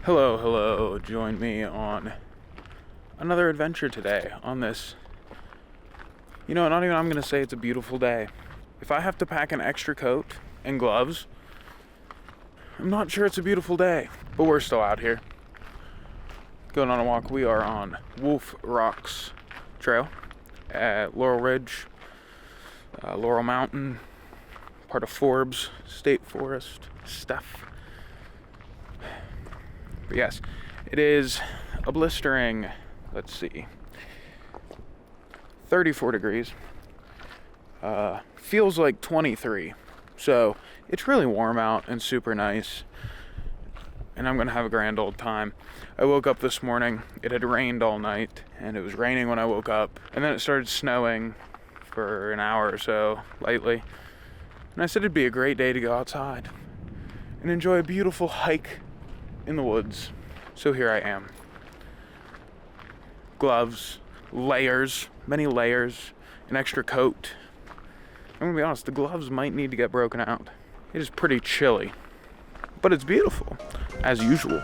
Hello, join me on another adventure today on this, not even I'm gonna say it's a beautiful day. If I have to pack an extra coat and gloves, I'm not sure it's a beautiful day, but we're still out here. Going on a walk. We are on Wolf Rocks Trail at Laurel Ridge, Laurel Mountain, part of Forbes State Forest stuff. But yes, it is a blistering, 34 degrees. Feels like 23. So it's really warm out and super nice. And I'm gonna have a grand old time. I woke up this morning, it had rained all night, and it was raining when I woke up. And then it started snowing for an hour or so, lightly. And I said it'd be a great day to go outside and enjoy a beautiful hike in the woods. So here I am. Gloves, layers, many layers, an extra coat. I'm gonna be honest, the gloves might need to get broken out. It is pretty chilly, but it's beautiful, as usual.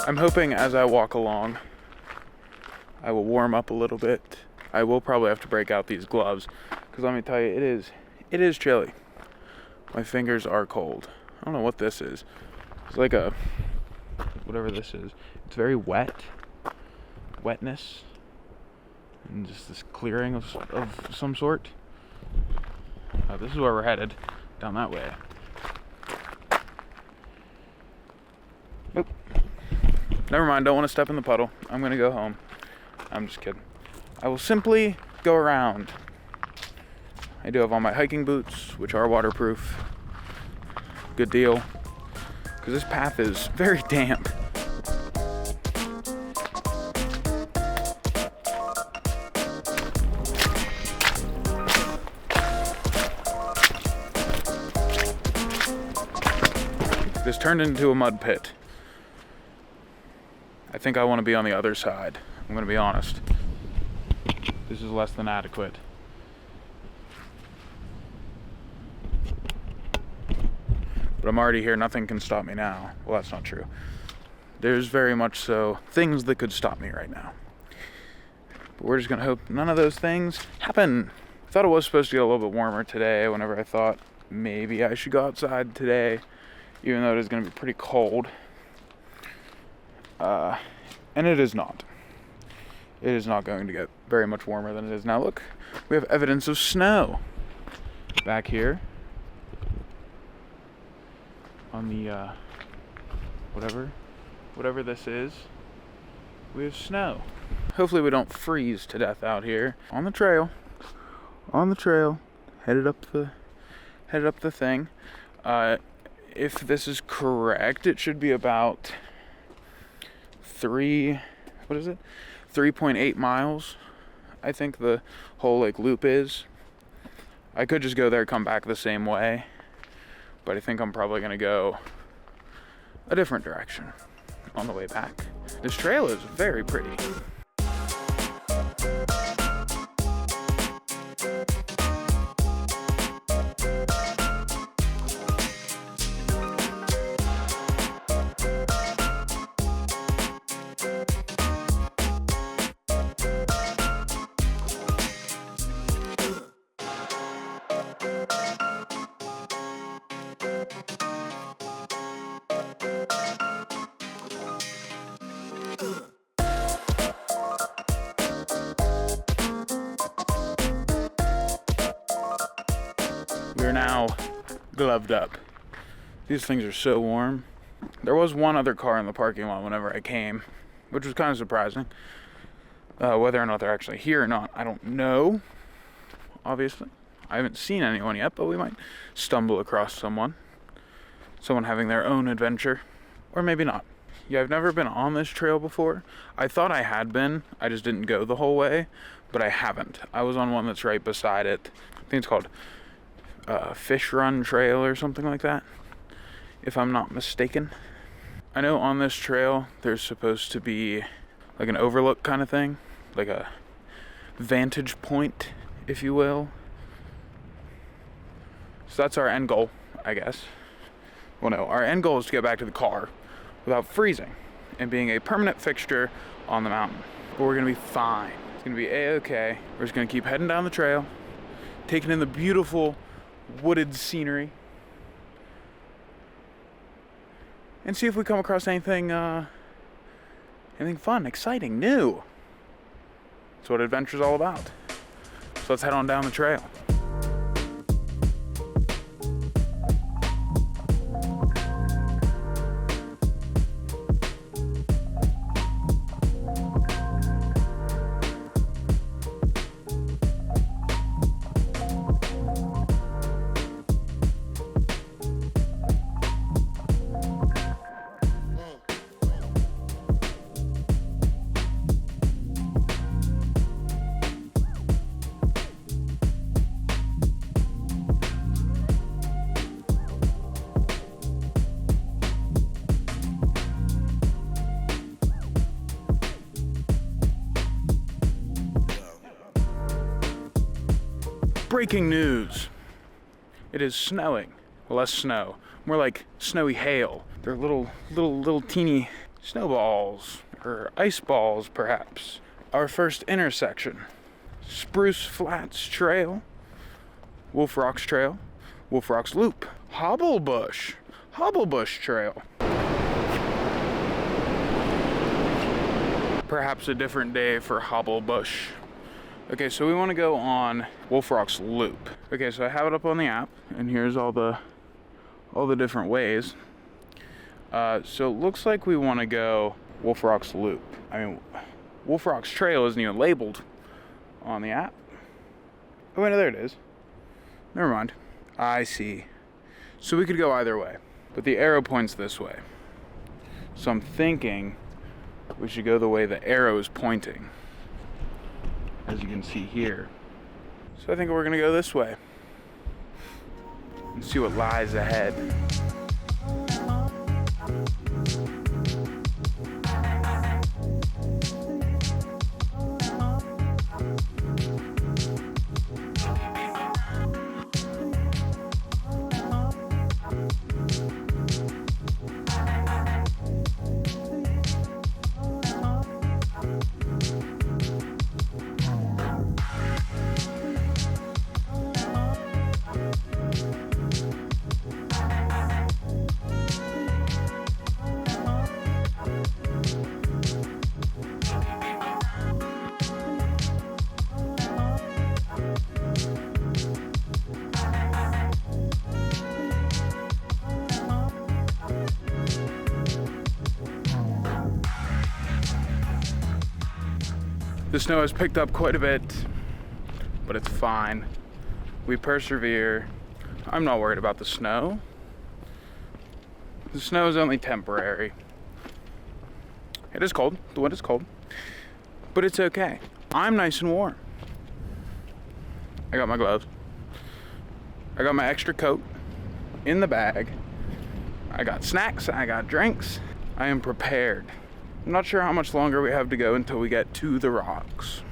I'm hoping as I walk along, I will warm up a little bit. I will probably have to break out these gloves, because let me tell you, it is chilly. My fingers are cold. I don't know what this is. It's like whatever this is. It's very wetness, and just this clearing of some sort. This is where we're headed, down that way. Nope. Never mind, don't want to step in the puddle. I'm gonna go home. I'm just kidding. I will simply go around. I do have on my hiking boots, which are waterproof. Good deal. Because this path is very damp. This turned into a mud pit. I think I want to be on the other side. I'm going to be honest. This is less than adequate. But I'm already here. Nothing can stop me now. Well, that's not true. There's very much so things that could stop me right now. But we're just going to hope none of those things happen. I thought it was supposed to get a little bit warmer today whenever I thought maybe I should go outside today, even though it is going to be pretty cold. And it is not. It is not going to get very much warmer than it is now. Look, we have evidence of snow back here on the, whatever this is. We have snow. Hopefully we don't freeze to death out here. On the trail, headed up the thing. If this is correct, it should be about 3.8 miles, I think the whole loop is. I could just go there, come back the same way, but I think I'm probably gonna go a different direction on the way back. This trail is very pretty. We're now gloved up. These things are so warm. There was one other car in the parking lot whenever I came, which was kind of surprising. Whether or not they're actually here or not, I don't know. Obviously, I haven't seen anyone yet, but we might stumble across someone having their own adventure, or maybe not. Yeah, I've never been on this trail before. I thought I had been. I just didn't go the whole way, but I haven't. I was on one that's right beside it. I think it's called Fish Run Trail or something like that, if I'm not mistaken. I know on this trail there's supposed to be like an overlook kind of thing, like a vantage point, if you will. So that's our end goal, I guess. Well, no, our end goal is to get back to the car without freezing and being a permanent fixture on the mountain. But we're gonna be fine. It's gonna be a-okay. We're just gonna keep heading down the trail, taking in the beautiful wooded scenery, and see if we come across anything fun, exciting, new. That's what adventure's all about. So let's head on down the trail. Breaking news. It is snowing. Well, less snow. More like snowy hail. They're little teeny snowballs, or ice balls, perhaps. Our first intersection. Spruce Flats Trail. Wolf Rocks Trail. Wolf Rocks Loop. Hobblebush Trail. Perhaps a different day for Hobblebush. Okay, so we want to go on Wolf Rocks Loop. Okay, so I have it up on the app, and here's all the different ways. So it looks like we want to go Wolf Rocks Loop. I mean, Wolf Rocks Trail isn't even labeled on the app. Oh wait, no, there it is. Never mind. I see. So we could go either way, but the arrow points this way. So I'm thinking we should go the way the arrow is pointing, as you can see here. So I think we're gonna go this way and see what lies ahead. The snow has picked up quite a bit, but it's fine. We persevere. I'm not worried about the snow. The snow is only temporary. It is cold, the wind is cold, but it's okay. I'm nice and warm. I got my gloves. I got my extra coat in the bag. I got snacks, I got drinks. I am prepared. I'm not sure how much longer we have to go until we get to the rocks.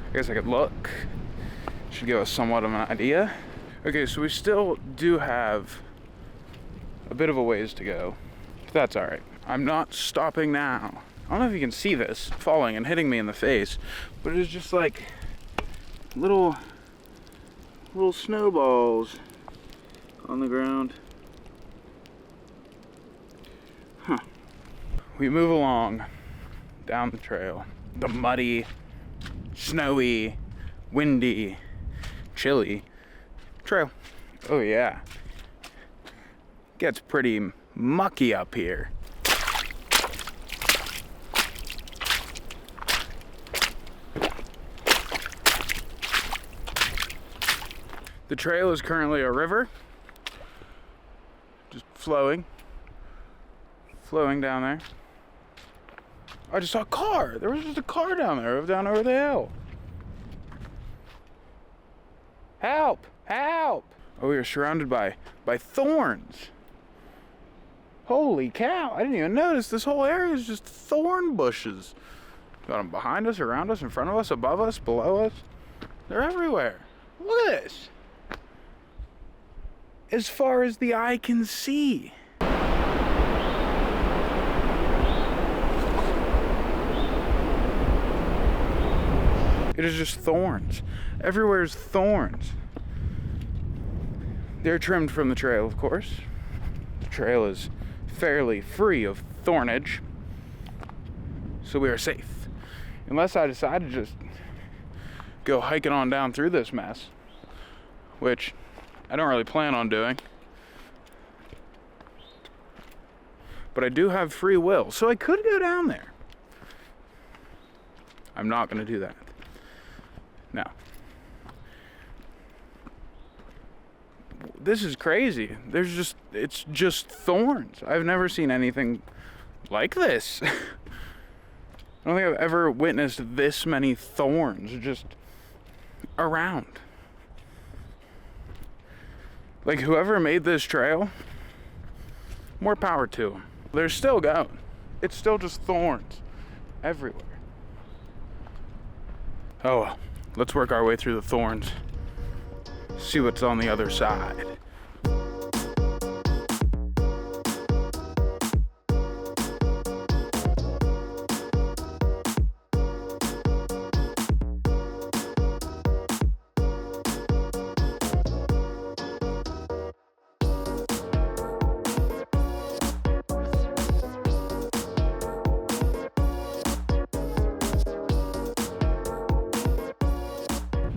I guess I could look. Should give us somewhat of an idea. Okay, so we still do have a bit of a ways to go, but that's all right. I'm not stopping now. I don't know if you can see this falling and hitting me in the face, but it's just like little snowballs on the ground. Huh. We move along down the trail. The muddy, snowy, windy, chilly trail. Oh yeah. Gets pretty mucky up here. The trail is currently a river, just flowing down there. I just saw a car. There was just a car down over the hill. Help! Help! Oh, we are surrounded by thorns. Holy cow, I didn't even notice. This whole area is just thorn bushes. Got them behind us, around us, in front of us, above us, below us. They're everywhere. Look at this. As far as the eye can see. It is just thorns. Everywhere's thorns. They're trimmed from the trail, of course. The trail is fairly free of thornage, so we are safe. Unless I decide to just go hiking on down through this mess, which I don't really plan on doing. But I do have free will, so I could go down there. I'm not going to do that. No. This is crazy. It's just thorns. I've never seen anything like this. I don't think I've ever witnessed this many thorns just around. Like, whoever made this trail, more power to them. They're still going. It's still just thorns everywhere. Oh well. Let's work our way through the thorns. See what's on the other side.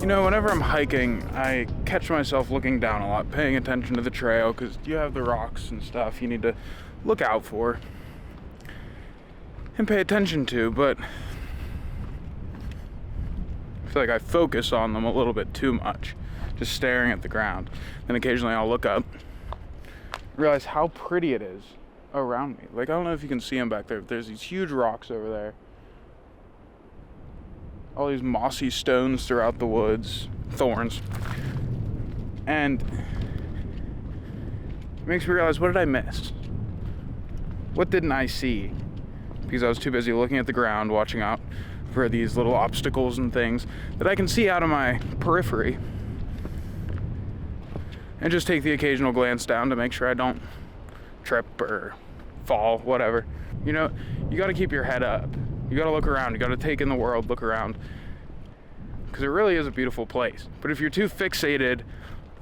You know, whenever I'm hiking, I catch myself looking down a lot, paying attention to the trail, because you have the rocks and stuff you need to look out for and pay attention to, but I feel like I focus on them a little bit too much, just staring at the ground. Then occasionally I'll look up, realize how pretty it is around me. Like, I don't know if you can see them back there, but there's these huge rocks over there. All these mossy stones throughout the woods, thorns. And it makes me realize, what did I miss? What didn't I see? Because I was too busy looking at the ground, watching out for these little obstacles and things that I can see out of my periphery. And just take the occasional glance down to make sure I don't trip or fall, whatever. You know, you gotta keep your head up. You gotta look around, you gotta take in the world, look around. Because it really is a beautiful place. But if you're too fixated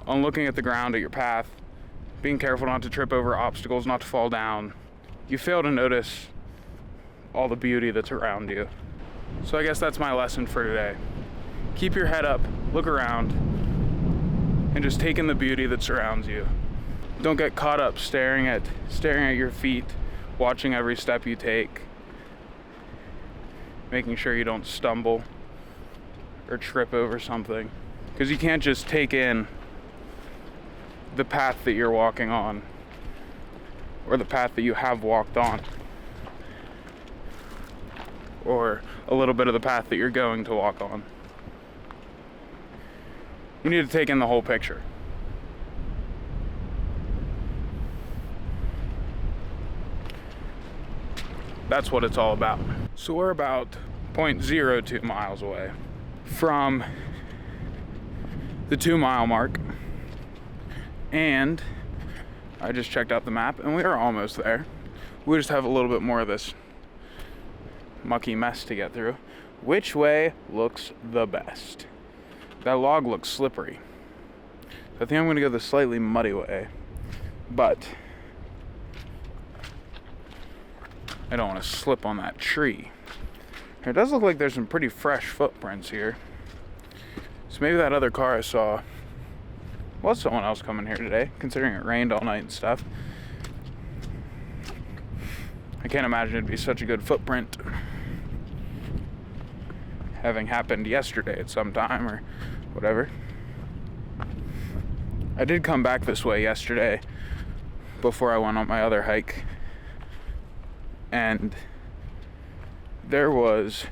on looking at the ground, at your path, being careful not to trip over obstacles, not to fall down, you fail to notice all the beauty that's around you. So I guess that's my lesson for today. Keep your head up, look around, and just take in the beauty that surrounds you. Don't get caught up staring at your feet, watching every step you take, making sure you don't stumble or trip over something. Because you can't just take in the path that you're walking on, or the path that you have walked on, or a little bit of the path that you're going to walk on. You need to take in the whole picture. That's what it's all about. So we're about 0.02 miles away from the 2-mile mark, and I just checked out the map and we are almost there. We just have a little bit more of this mucky mess to get through. Which way looks the best? That log looks slippery, so I think I'm going to go the slightly muddy way, but I don't want to slip on that tree. It does look like there's some pretty fresh footprints here. So maybe that other car I saw was someone else coming here today, considering it rained all night and stuff. I can't imagine it'd be such a good footprint having happened yesterday at some time or whatever. I did come back this way yesterday before I went on my other hike, and there was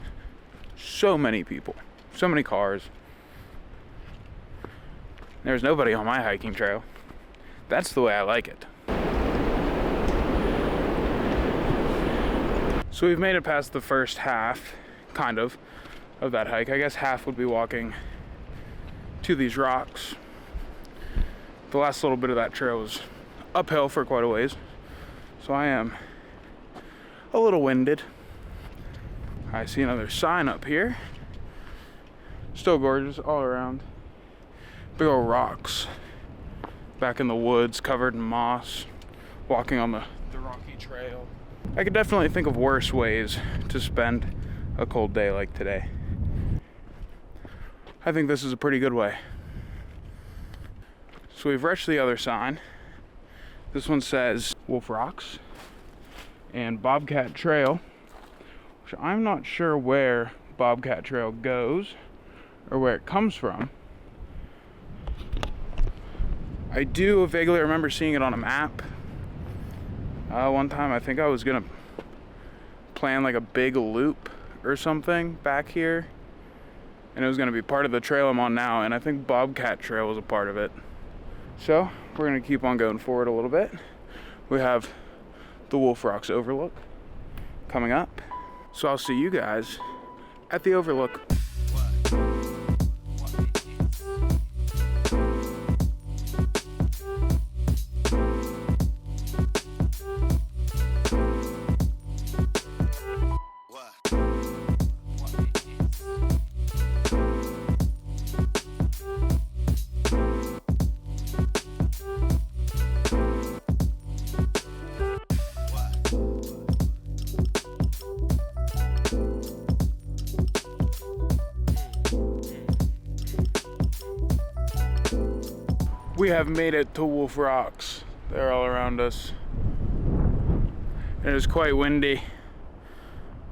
so many people, so many cars. There's nobody on my hiking trail. That's the way I like it. So we've made it past the first half, kind of that hike. I guess half would be walking to these rocks. The last little bit of that trail was uphill for quite a ways, so I am a little winded. I see another sign up here. Still gorgeous all around. Big old rocks back in the woods, covered in moss, walking on the rocky trail. I could definitely think of worse ways to spend a cold day like today. I think this is a pretty good way. So we've reached the other sign. This one says Wolf Rocks and Bobcat Trail, which I'm not sure where Bobcat Trail goes or where it comes from. I do vaguely remember seeing it on a map. One time I think I was gonna plan like a big loop or something back here, and it was gonna be part of the trail I'm on now, and I think Bobcat Trail was a part of it. So we're gonna keep on going forward a little bit. We have the Wolf Rocks Overlook coming up. So I'll see you guys at the Overlook. We have made it to Wolf Rocks. They're all around us. It is quite windy,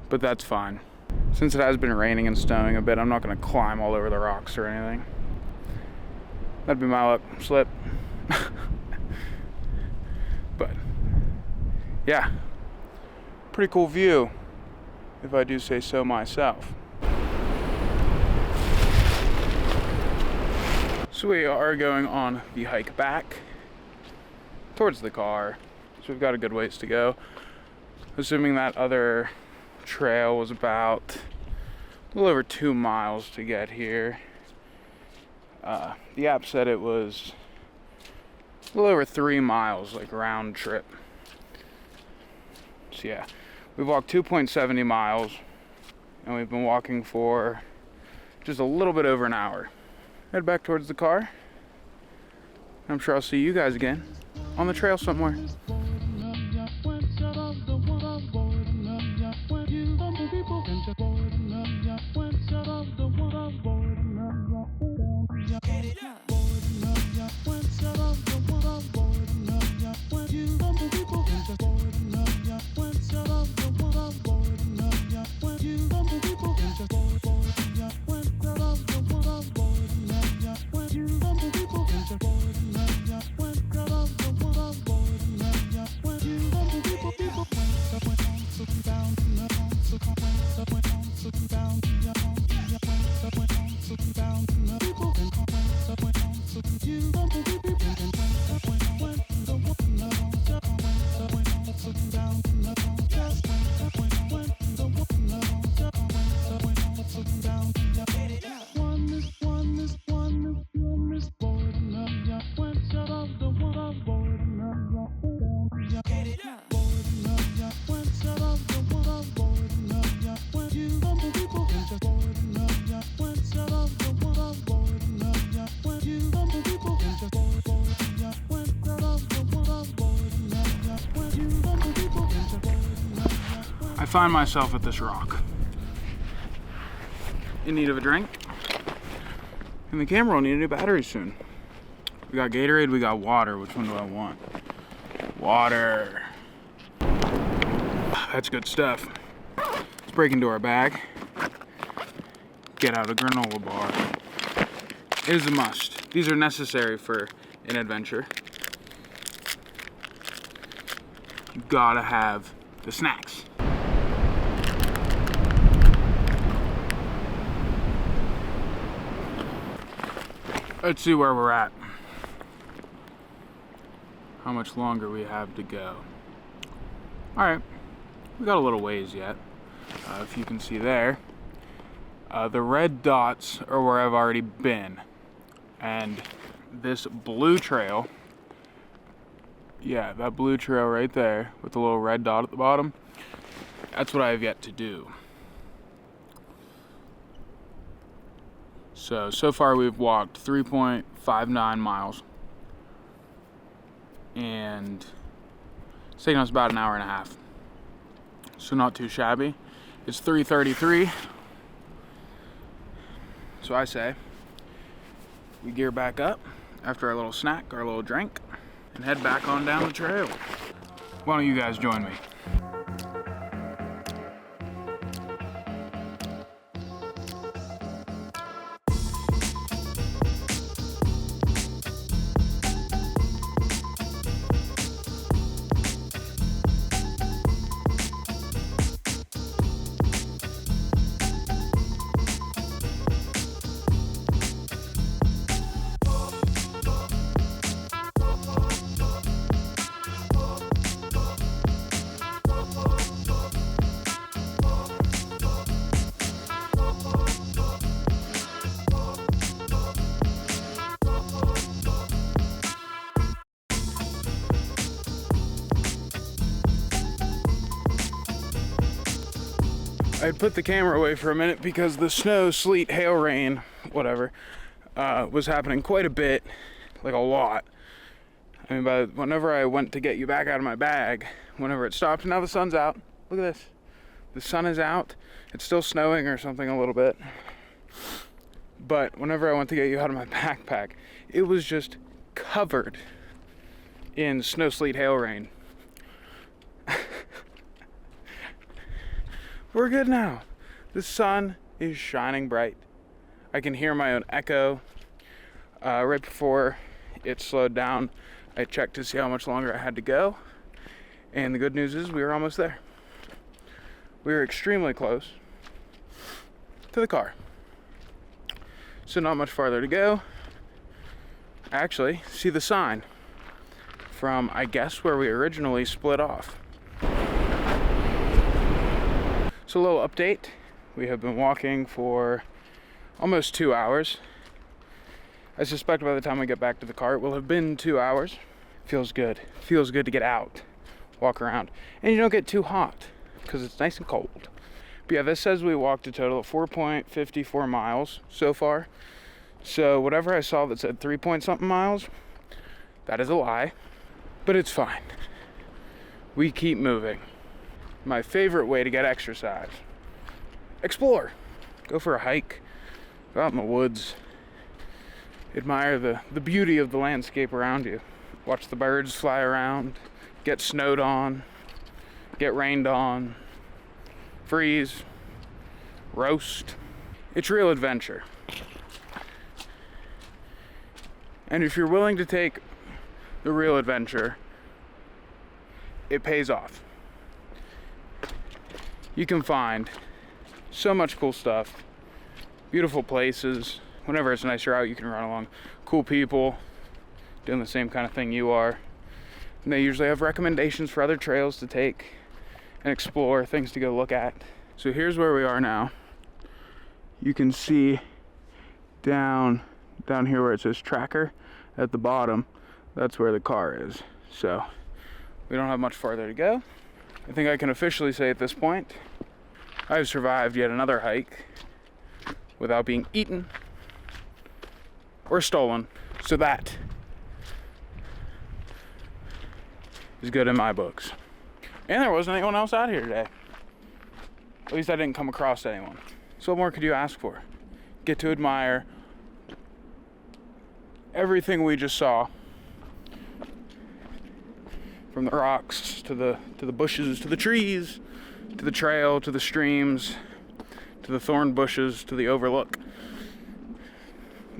but that's fine. Since it has been raining and snowing a bit, I'm not gonna climb all over the rocks or anything. That'd be my luck, slip. But yeah, pretty cool view, if I do say so myself. So we are going on the hike back towards the car. So we've got a good ways to go. Assuming that other trail was about a little over 2 miles to get here. The app said it was a little over 3 miles, like round trip. So yeah, we've walked 2.70 miles, and we've been walking for just a little bit over an hour. Head back towards the car. I'm sure I'll see you guys again on the trail somewhere. I find myself at this rock in need of a drink, and the camera will need a new battery soon. We got Gatorade, we got water. Which one do I want? Water. That's good stuff. Let's break into our bag, get out a granola bar. It is a must. These are necessary for an adventure. You gotta have the snacks. Let's see where we're at. How much longer we have to go. All right, we got a little ways yet. if you can see there. The red dots are where I've already been. And this blue trail, yeah, that blue trail right there with the little red dot at the bottom, that's what I have yet to do. So far we've walked 3.59 miles. And it's taken us about an hour and a half. So not too shabby. It's 3:33. So I say we gear back up after our little snack, our little drink, and head back on down the trail. Why don't you guys join me? I put the camera away for a minute because the snow, sleet, hail, rain, whatever, was happening quite a bit, like a lot. I mean, whenever I went to get you back out of my bag, whenever it stopped, now the sun's out. Look at this. The sun is out. It's still snowing or something a little bit. But whenever I went to get you out of my backpack, it was just covered in snow, sleet, hail, rain. We're good now. The sun is shining bright. I can hear my own echo. Right before it slowed down, I checked to see how much longer I had to go. And the good news is we were almost there. We were extremely close to the car. So not much farther to go. Actually, see the sign from, I guess, where we originally split off. So a little update. We have been walking for almost 2 hours. I suspect by the time we get back to the car, it will have been 2 hours. Feels good. Feels good to get out, walk around. And you don't get too hot because it's nice and cold. But yeah, this says we walked a total of 4.54 miles so far. So whatever I saw that said 3 point something miles, that is a lie, but it's fine. We keep moving. My favorite way to get exercise. Explore. Go for a hike. Go out in the woods. Admire the beauty of the landscape around you. Watch the birds fly around. Get snowed on. Get rained on. Freeze. Roast. It's real adventure. And if you're willing to take the real adventure, it pays off. You can find so much cool stuff, beautiful places. Whenever it's nice you're out, you can run along cool people doing the same kind of thing you are. And they usually have recommendations for other trails to take and explore, things to go look at. So here's where we are now. You can see down here where it says tracker at the bottom, that's where the car is. So we don't have much farther to go. I think I can officially say at this point, I've survived yet another hike without being eaten or stolen. So that is good in my books. And there wasn't anyone else out here today. At least I didn't come across anyone. So what more could you ask for? Get to admire everything we just saw. From the rocks to the bushes, to the trees, to the trail, to the streams, to the thorn bushes, to the overlook.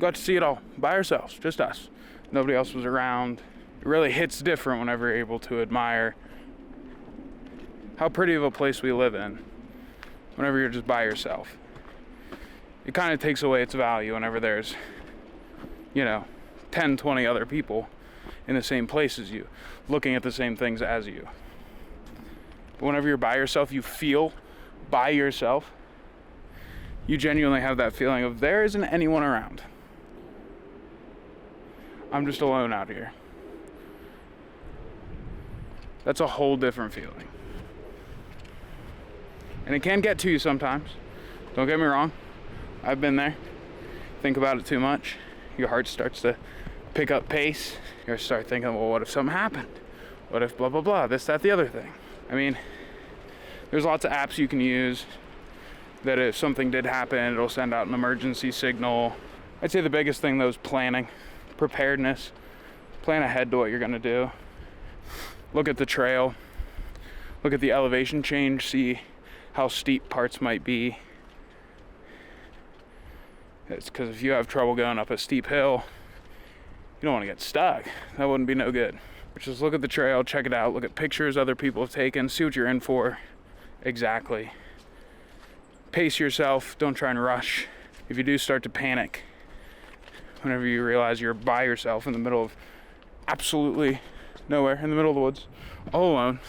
Got to see it all by ourselves, just us. Nobody else was around. It really hits different whenever you're able to admire how pretty of a place we live in. Whenever you're just by yourself. It kind of takes away its value whenever there's, 10, 20 other people in the same place as you, looking at the same things as you. But whenever you're by yourself, you feel by yourself, you genuinely have that feeling of there isn't anyone around. I'm just alone out here. That's a whole different feeling. And it can get to you sometimes. Don't get me wrong. I've been there. Think about it too much. Your heart starts to pick up pace. You start thinking, well, what if something happened? What if blah, blah, blah, this, that, the other thing? I mean, there's lots of apps you can use that if something did happen, it'll send out an emergency signal. I'd say the biggest thing though is planning, preparedness. Plan ahead to what you're gonna do. Look at the trail. Look at the elevation change, see how steep parts might be. It's because if you have trouble going up a steep hill, you don't want to get stuck. That wouldn't be no good. But just look at the trail, check it out, look at pictures other people have taken, see what you're in for exactly. Pace yourself, don't try and rush. If you do start to panic, whenever you realize you're by yourself in the middle of absolutely nowhere, in the middle of the woods, all alone,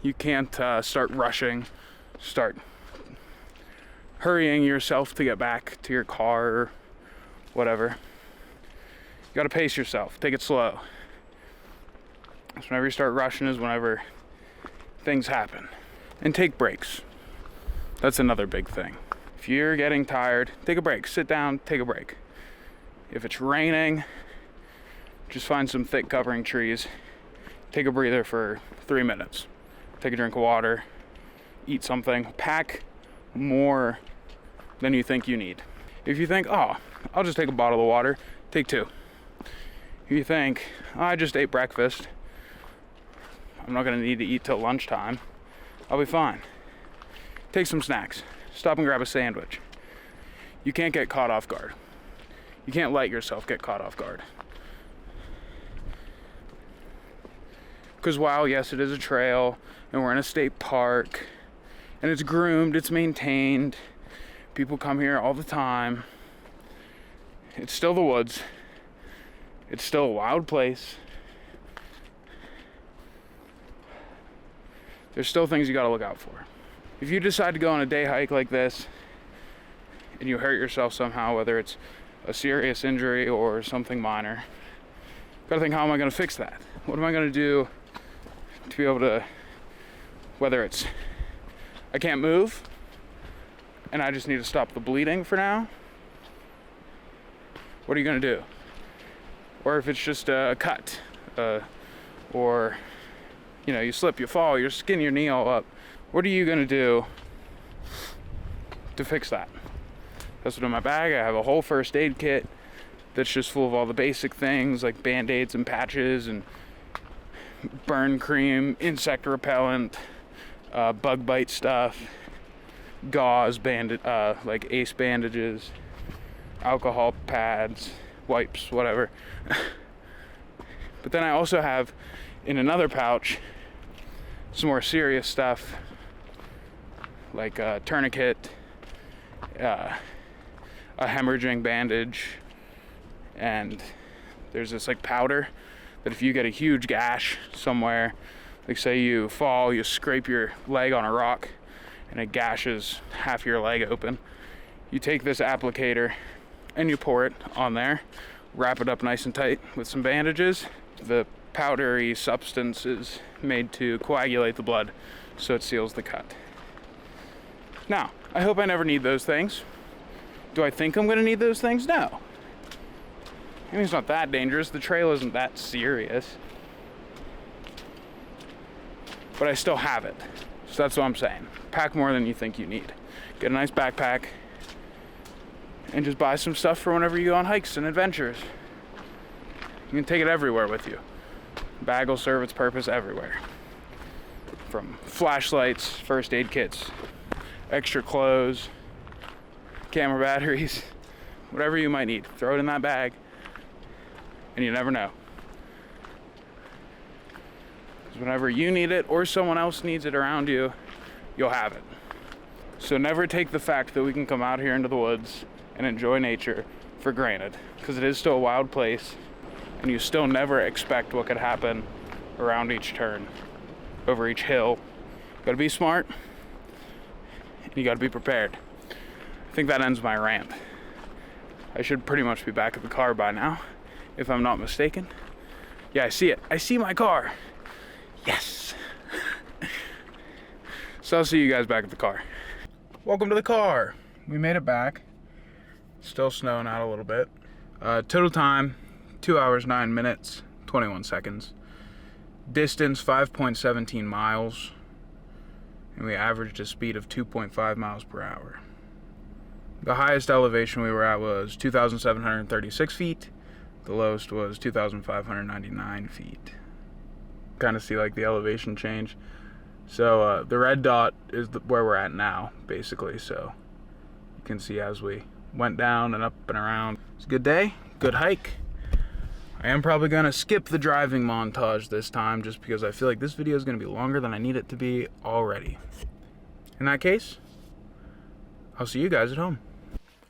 you can't start rushing, start hurrying yourself to get back to your car or whatever. You gotta pace yourself, take it slow. So whenever you start rushing is whenever things happen. And take breaks. That's another big thing. If you're getting tired, take a break. Sit down, take a break. If it's raining, just find some thick covering trees. Take a breather for 3 minutes. Take a drink of water, eat something. Pack more than you think you need. If you think, oh, I'll just take a bottle of water, take 2. If you think, oh, I just ate breakfast, I'm not gonna need to eat till lunchtime, I'll be fine. Take some snacks. Stop and grab a sandwich. You can't get caught off guard. You can't let yourself get caught off guard. Because while, yes, it is a trail, and we're in a state park, and it's groomed, it's maintained, people come here all the time, it's still the woods. It's still a wild place. There's still things you gotta look out for. If you decide to go on a day hike like this, and you hurt yourself somehow, whether it's a serious injury or something minor, you gotta think, how am I gonna fix that? What am I gonna do to be able to, whether it's I can't move and I just need to stop the bleeding for now, what are you gonna do? Or if it's just a cut, or you slip, you fall, you're skinning your knee all up, what are you gonna do to fix that? That's what in my bag. I have a whole first aid kit that's just full of all the basic things like band-aids and patches and burn cream, insect repellent, bug bite stuff, gauze, like ace bandages, alcohol pads, wipes, whatever. But then I also have in another pouch some more serious stuff like a tourniquet, a hemorrhaging bandage, and there's this like powder that if you get a huge gash somewhere, like say you fall, you scrape your leg on a rock and it gashes half your leg open, you take this applicator and you pour it on there, wrap it up nice and tight with some bandages. The powdery substance is made to coagulate the blood so it seals the cut. Now, I hope I never need those things. Do I think I'm gonna need those things? No. I mean, it's not that dangerous. The trail isn't that serious. But I still have it. So that's what I'm saying. Pack more than you think you need. Get a nice backpack and just buy some stuff for whenever you go on hikes and adventures. You can take it everywhere with you. Bag will serve its purpose everywhere. From flashlights, first aid kits, extra clothes, camera batteries, whatever you might need. Throw it in that bag, and you never know. Because whenever you need it or someone else needs it around you, you'll have it. So never take the fact that we can come out here into the woods and enjoy nature for granted, because it is still a wild place, and you still never expect what could happen around each turn, over each hill. Gotta be smart, You gotta be prepared. I think that ends my rant. I should pretty much be back at the car by now, if I'm not mistaken. Yeah, I see it. I see my car. Yes. So I'll see you guys back at the car. Welcome to the car. We made it back. Still snowing out a little bit. Total time, 2 hours, 9 minutes, 21 seconds. Distance, 5.17 miles. And we averaged a speed of 2.5 miles per hour. The highest elevation we were at was 2,736 feet. The lowest was 2,599 feet. Kind of see like the elevation change. So the red dot is where we're at now, basically. So you can see as we went down and up and around. It's a good day, good hike. I am probably gonna skip the driving montage this time just because I feel like this video is gonna be longer than I need it to be already. In that case, I'll see you guys at home.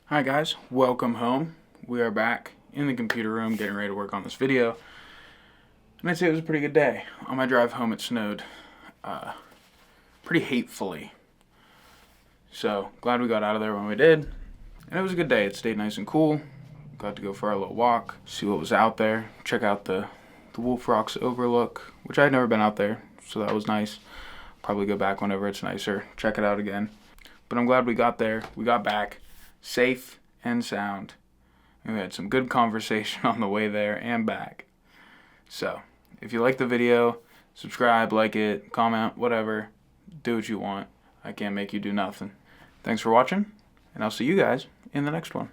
Hi guys, welcome home. We are back in the computer room getting ready to work on this video. And I'd say it was a pretty good day. On my drive home it snowed pretty hatefully. So glad we got out of there when we did. And it was a good day. It stayed nice and cool. Got to go for our little walk, see what was out there, check out the Wolf Rocks overlook, which I'd never been out there, so that was nice. Probably go back whenever it's nicer, check it out again. But I'm glad we got there. We got back safe and sound. And we had some good conversation on the way there and back. So, if you like the video, subscribe, like it, comment, whatever. Do what you want. I can't make you do nothing. Thanks for watching, and I'll see you guys in the next one.